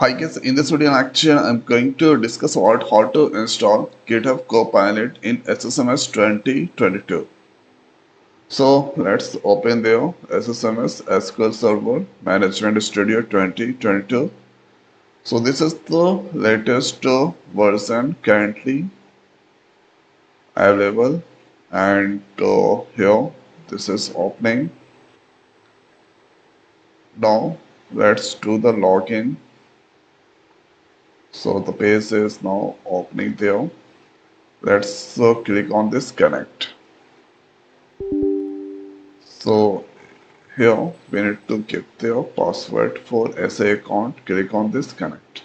Hi guys, in this video lecture I'm going to discuss about how to install GitHub Copilot in SSMS 2022. So let's open the SSMS SQL Server Management Studio 2022. So this is the latest version currently available, and here this is opening. Now let's do the login. So the page is now opening there. Let's click on this connect. So here we need to give their password for SA account. Click on this connect.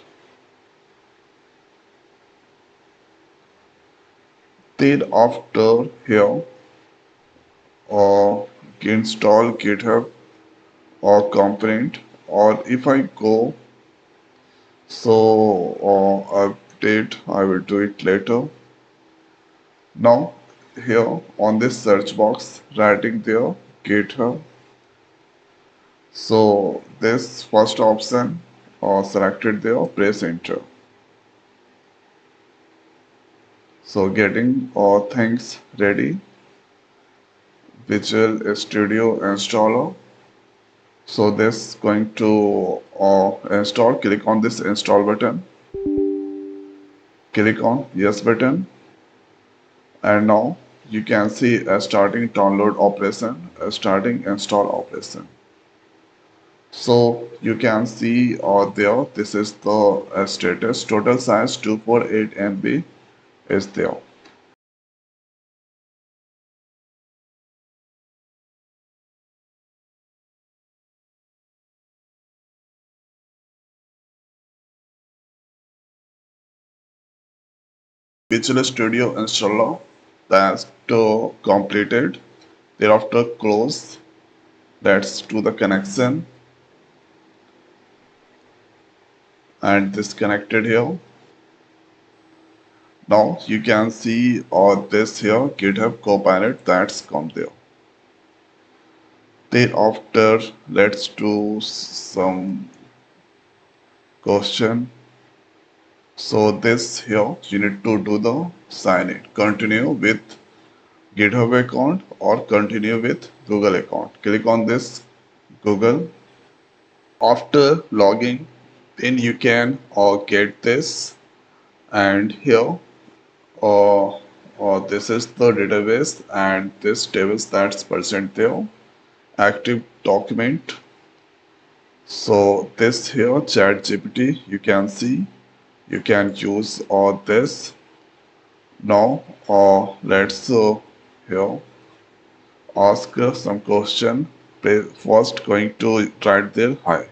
Then after here or install GitHub or component, or if I go so update, I will do it later. Now here on this search box writing there GitHub. So this first option selected there, press enter. So getting all things ready, Visual Studio installer. So this going to install. Click on this install button. Click on yes button, and now you can see a starting download operation, a starting install operation. So you can see there. This is the status. Total size 248 MB is there. Visual Studio installer that's completed. Thereafter close. Let's do the connection and disconnected here. Now you can see this here GitHub Copilot that's come there. Thereafter let's do some question. So this here you need to do the sign in. Continue with GitHub account or continue with Google account. Click on this Google. After logging, then you can get this, and here this is the database and this table that's present there. Active document. So this here chat GPT you can see, you can use all this. Now let's here ask some question. First going to write there hi.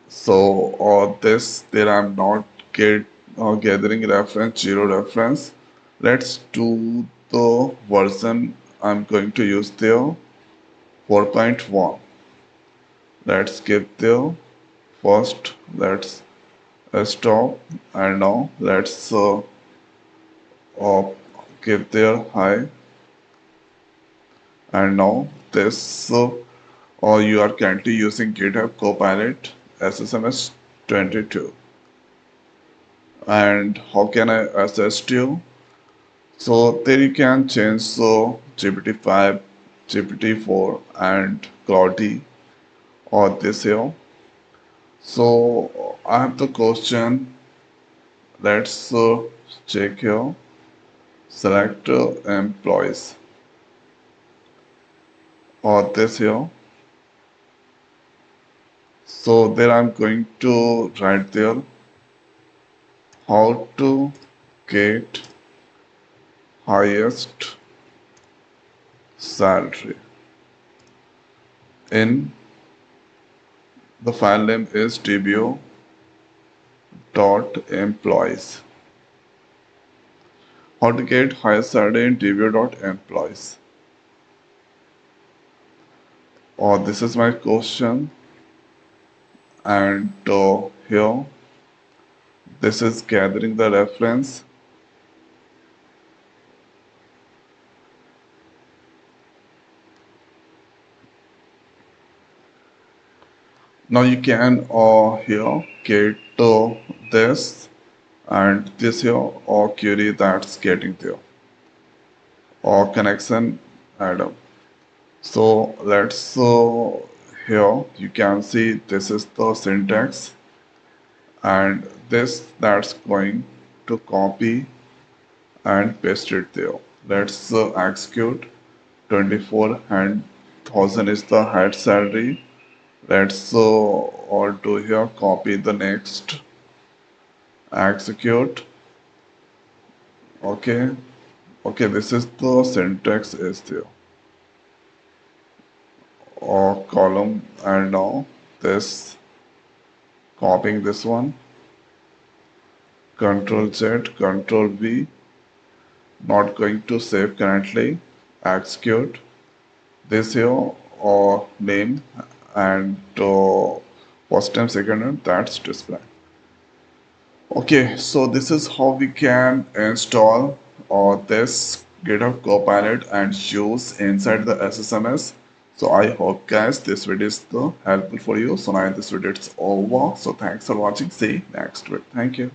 So this there I'm not gathering reference, zero reference. Let's do the version I'm going to use there 4.1. Let's give there first. Let's stop, and now let's uh, give there hi, and now this or you are currently using GitHub Copilot SSMS 22. And how can I assist you? So there you can change GPT-5, GPT-4 and Cloudy or this here. So I have the question. Let's check here. Select employees or this here. So there I'm going to write there how to get highest salary. In the file name is dbo.employees. How to get highest salary in dbo.employees. This is my question, and here this is gathering the reference. Now you can here get this and this here or query that's getting there or connection item. So let's here you can see this is the syntax and this that's going to copy and paste it there. Let's execute 24 and 1000 is the head salary. Let's all do here copy the next execute. Okay, okay, this is the syntax is there or column and now this copying this one, Control Z, Control V, not going to save currently, execute this here or name and first time, second name, that's display. Okay, so this is how we can install this GitHub Copilot and use inside the SSMS. So I hope guys this video is helpful for you. So now this video is over. So thanks for watching. See you next week. Thank you.